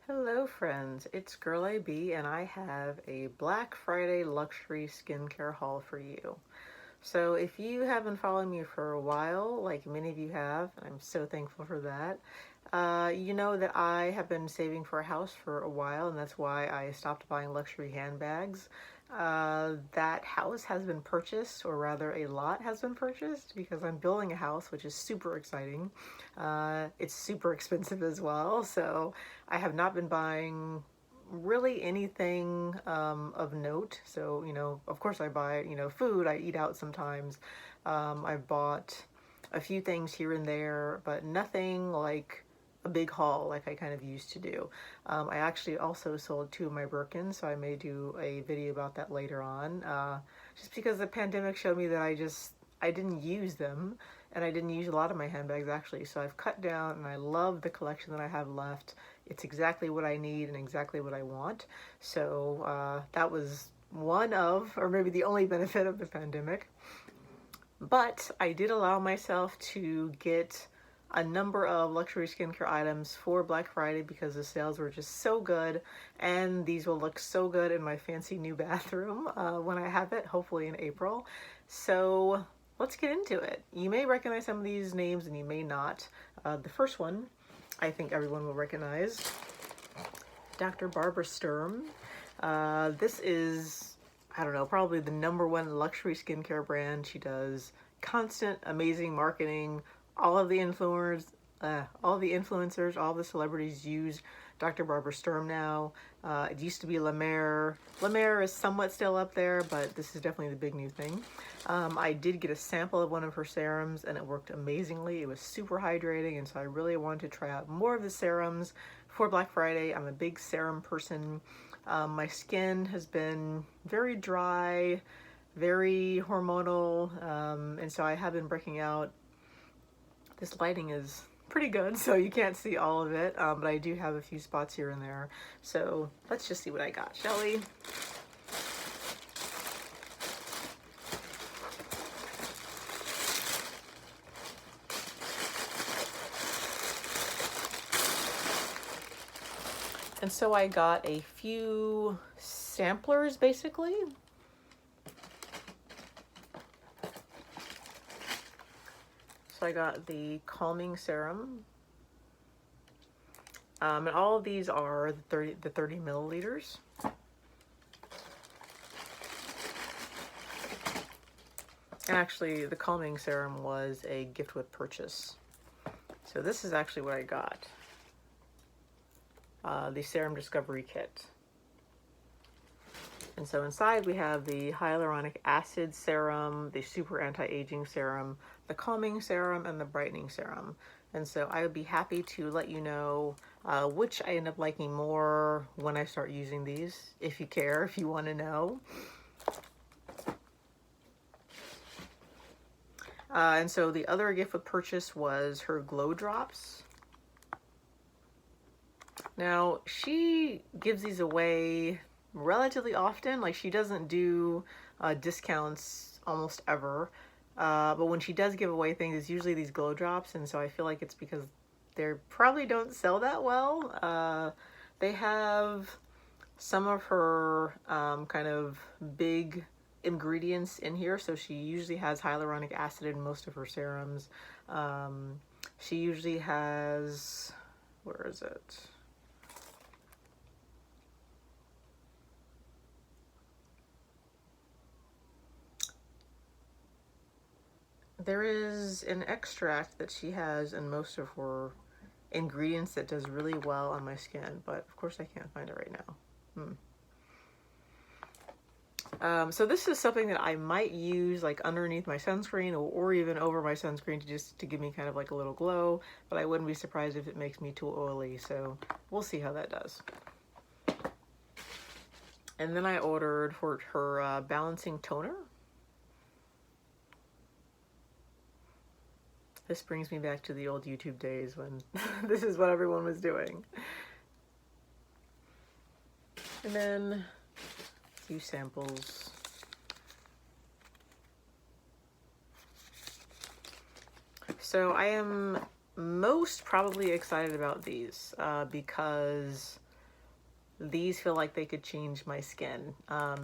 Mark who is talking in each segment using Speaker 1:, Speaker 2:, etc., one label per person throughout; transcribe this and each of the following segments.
Speaker 1: Hello friends, it's Girl AB and I have a Black Friday luxury skincare haul for you. So if you haven't followed me for a while, like many of you have, I'm so thankful for that, you know that I have been saving for a house for a while, and that's why I stopped buying luxury handbags. That house has been purchased, or rather a lot has been purchased, because I'm building a house, which is super exciting. It's super expensive as well, so I have not been buying really anything of note. So, of course I buy, food, I eat out sometimes. I bought a few things here and there, but nothing like a big haul like I kind of used to do. I actually also sold two of my Birkins, so I may do a video about that later on. Just because the pandemic showed me that I didn't use them, and I didn't use a lot of my handbags actually. So I've cut down, and I love the collection that I have left. It's exactly what I need and exactly what I want. So that was one of, or maybe the only benefit of the pandemic. But I did allow myself to get a number of luxury skincare items for Black Friday because the sales were just so good, and these will look so good in my fancy new bathroom when I have it, hopefully in April. So let's get into it. You may recognize some of these names and you may not. The first one I think everyone will recognize, Dr. Barbara Sturm. This is, I don't know, probably the #1 luxury skincare brand. She does constant, amazing marketing. All of the influencers, all the celebrities use Dr. Barbara Sturm now. It used to be La Mer. La Mer is somewhat still up there, but this is definitely the big new thing. I did get a sample of one of her serums, and it worked amazingly. It was super hydrating, and so I really wanted to try out more of the serums for Black Friday. I'm a big serum person. My skin has been very dry, very hormonal, and so I have been breaking out. This lighting is pretty good, so you can't see all of it, but I do have a few spots here and there. So let's just see what I got, shall we? And so I got a few samplers, basically. So I got the calming serum. And all of these are the 30 milliliters. And actually, the calming serum was a gift with purchase. So this is actually what I got. The Serum Discovery Kit. And so inside we have the hyaluronic acid serum, the super anti-aging serum, the calming serum, and the brightening serum. And so I would be happy to let you know which I end up liking more when I start using these, if you care, if you want to know. And so the other gift with purchase was her Glow Drops. Now, she gives these away relatively often. Like, she doesn't do discounts almost ever. But when she does give away things, it's usually these Glow Drops, and so I feel like it's because they probably don't sell that well. They have some of her kind of big ingredients in here. So she usually has hyaluronic acid in most of her serums. She usually has, where is it? There is an extract that she has in most of her ingredients that does really well on my skin, but of course I can't find it right now. So this is something that I might use like underneath my sunscreen or even over my sunscreen to give me kind of like a little glow, but I wouldn't be surprised if it makes me too oily, so we'll see how that does. And then I ordered her balancing toner. This brings me back to the old YouTube days when this is what everyone was doing. And then a few samples. So I am most probably excited about these because these feel like they could change my skin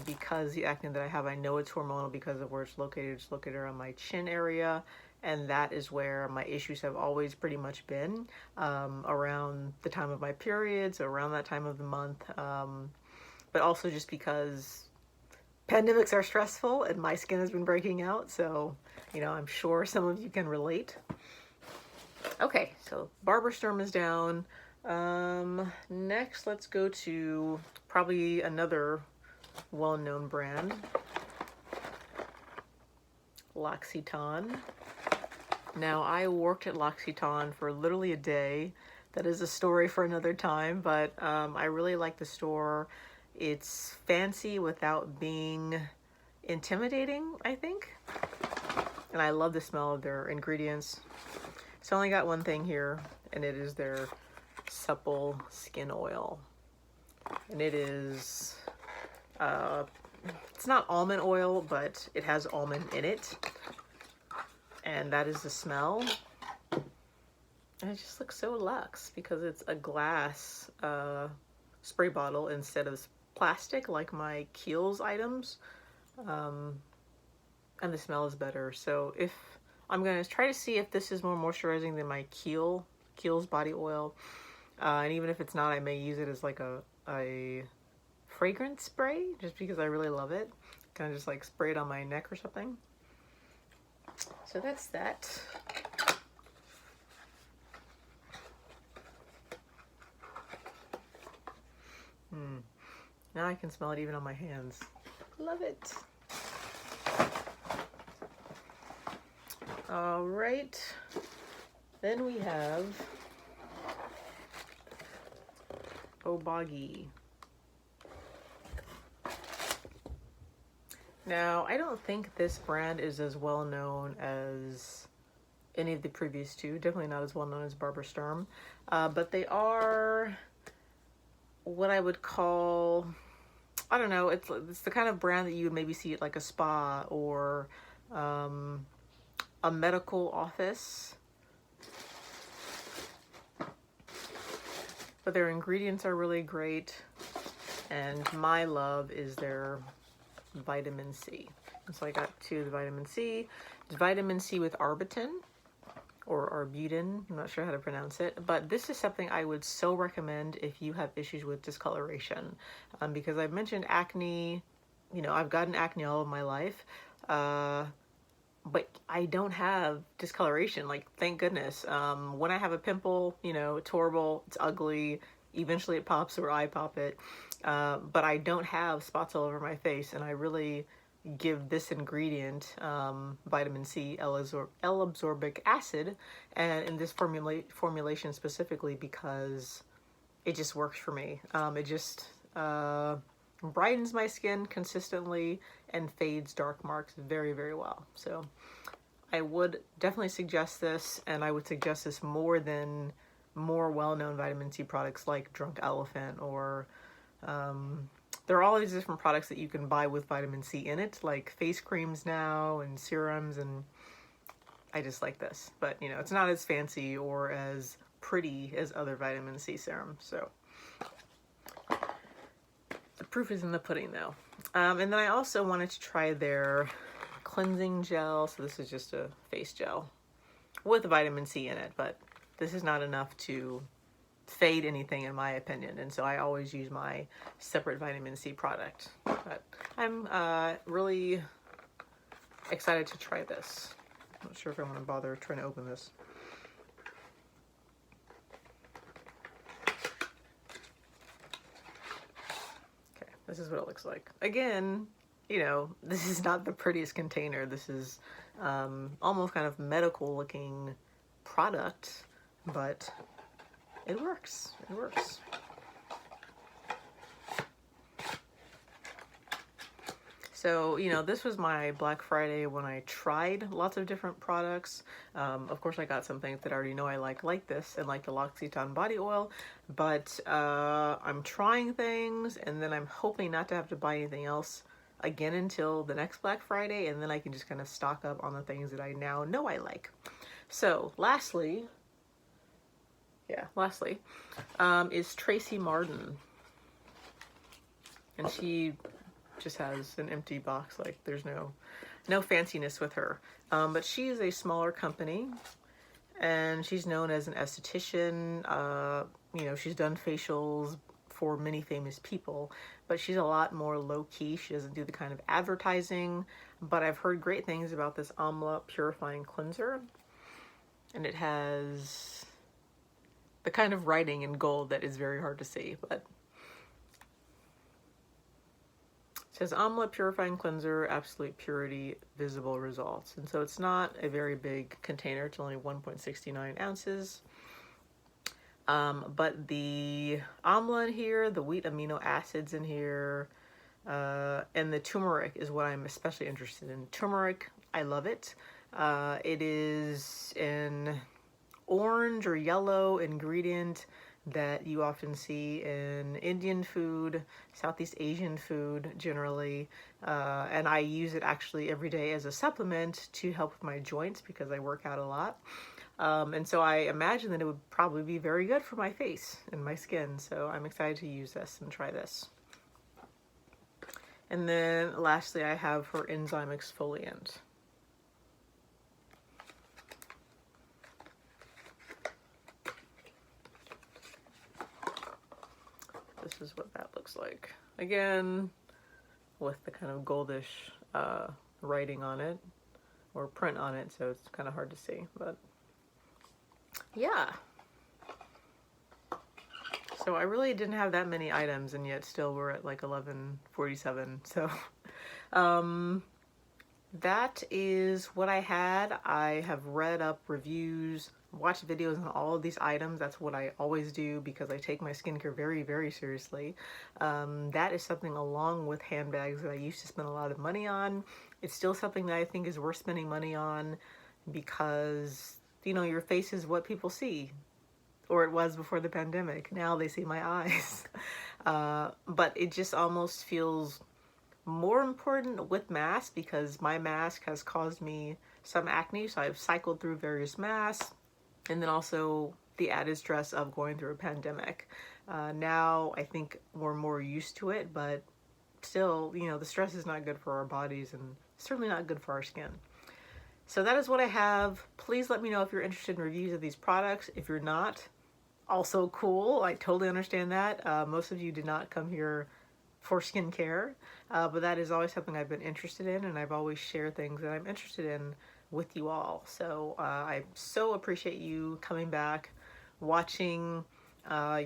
Speaker 1: because the acne that I have, I know it's hormonal because of where it's located. It's located around my chin area, and that is where my issues have always pretty much been, around the time of my periods, around that time of the month, but also just because pandemics are stressful and my skin has been breaking out, so, you know, I'm sure some of you can relate. Okay, so Sturm is down. Next, let's go to probably another well-known brand, LOccitane. Now, I worked at LOccitane for literally a day. That is a story for another time, but I really like the store. It's fancy without being intimidating, I think. And I love the smell of their ingredients. So I only got one thing here, and it is their supple skin oil. And it is, it's not almond oil, but it has almond in it. And that is the smell. And it just looks so luxe because it's a glass spray bottle instead of plastic like my Kiehl's items. And the smell is better. So if I'm gonna try to see if this is more moisturizing than my Kiehl's body oil. And even if it's not, I may use it as like a fragrance spray just because I really love it. Kind of just like spray it on my neck or something. So that's that. Now I can smell it even on my hands. Love it. All right. Then we have Obagi. Now, I don't think this brand is as well known as any of the previous two. Definitely not as well known as Sturm. But they are what I would call, I don't know, it's the kind of brand that you would maybe see at like a spa or a medical office. But their ingredients are really great. And my love is their vitamin C. And so I got two of the vitamin C. It's vitamin C with arbutin or arbutin. I'm not sure how to pronounce it. But this is something I would so recommend if you have issues with discoloration. Because I've mentioned acne. You know, I've gotten acne all of my life. But I don't have discoloration, like, thank goodness. When I have a pimple, you know, it's horrible, it's ugly, eventually it pops or I pop it, but I don't have spots all over my face, and I really give this ingredient, vitamin C, L-absorbic acid, and in this formulation specifically because it just works for me. It just brightens my skin consistently and fades dark marks very, very well. So I would definitely suggest this, and I would suggest this more than more well-known vitamin C products like Drunk Elephant, or there are all these different products that you can buy with vitamin C in it, like face creams now and serums, and I just like this. But, you know, it's not as fancy or as pretty as other vitamin C serums, so the proof is in the pudding, though. And then I also wanted to try their cleansing gel. So this is just a face gel with vitamin C in it, but this is not enough to fade anything in my opinion. And so I always use my separate vitamin C product. But I'm really excited to try this. I'm not sure if I want to bother trying to open this. This is what it looks like. Again, you know, this is not the prettiest container. This is almost kind of medical looking product, but it works. It works. So, you know, this was my Black Friday when I tried lots of different products. Of course, I got some things that I already know I like this, and like the LOccitane body oil, but I'm trying things, and then I'm hoping not to have to buy anything else again until the next Black Friday, and then I can just kind of stock up on the things that I now know I like. So, lastly, is Tracie Martyn. And she just has an empty box, like there's no fanciness with her. But she is a smaller company, and she's known as an esthetician. You know, she's done facials for many famous people, but she's a lot more low-key. She doesn't do the kind of advertising, but I've heard great things about this Amla Purifying Cleanser, and it has the kind of writing in gold that is very hard to see, but it says Amla Purifying Cleanser, Absolute Purity, Visible Results. And so it's not a very big container. It's only 1.69 ounces. But the amla in here, the wheat amino acids in here, and the turmeric is what I'm especially interested in. Turmeric, I love it. It is an orange or yellow ingredient that you often see in Indian food, Southeast Asian food generally, and I use it actually every day as a supplement to help with my joints because I work out a lot. And so I imagine that it would probably be very good for my face and my skin, so I'm excited to use this and try this. And then lastly, I have her enzyme exfoliant. This is what that looks like. Again, with the kind of goldish writing on it, or print on it, so it's kind of hard to see, but yeah. So I really didn't have that many items, and yet still we're at like 11:47, so that is what I had. I have read up reviews, watched videos on all of these items. That's what I always do because I take my skincare very, very seriously. That is something along with handbags that I used to spend a lot of money on. It's still something that I think is worth spending money on because, you know, your face is what people see. Or it was before the pandemic. Now they see my eyes. But it just almost feels more important with masks because my mask has caused me some acne, so I've cycled through various masks, and then also the added stress of going through a pandemic. Now I think we're more used to it, but still, you know, the stress is not good for our bodies and certainly not good for our skin. So that is what I have. Please let me know if you're interested in reviews of these products. If you're not, also cool. I totally understand that. Most of you did not come here for skincare, but that is always something I've been interested in, and I've always shared things that I'm interested in with you all. So I so appreciate you coming back, watching.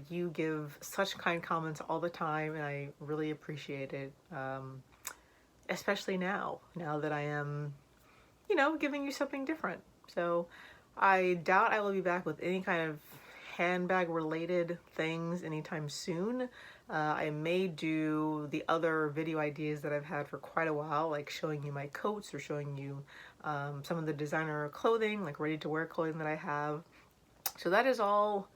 Speaker 1: You give such kind comments all the time, and I really appreciate it, especially now that I am, you know, giving you something different. So I doubt I will be back with any kind of handbag related things anytime soon. I may do the other video ideas that I've had for quite a while, like showing you my coats or showing you some of the designer clothing, like ready to wear clothing that I have. So that is all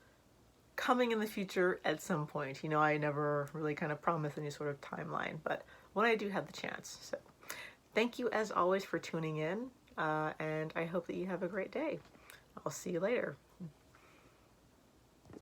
Speaker 1: coming in the future at some point. You know, I never really kind of promise any sort of timeline, but when I do have the chance. So thank you as always for tuning in, and I hope that you have a great day. I'll see you later.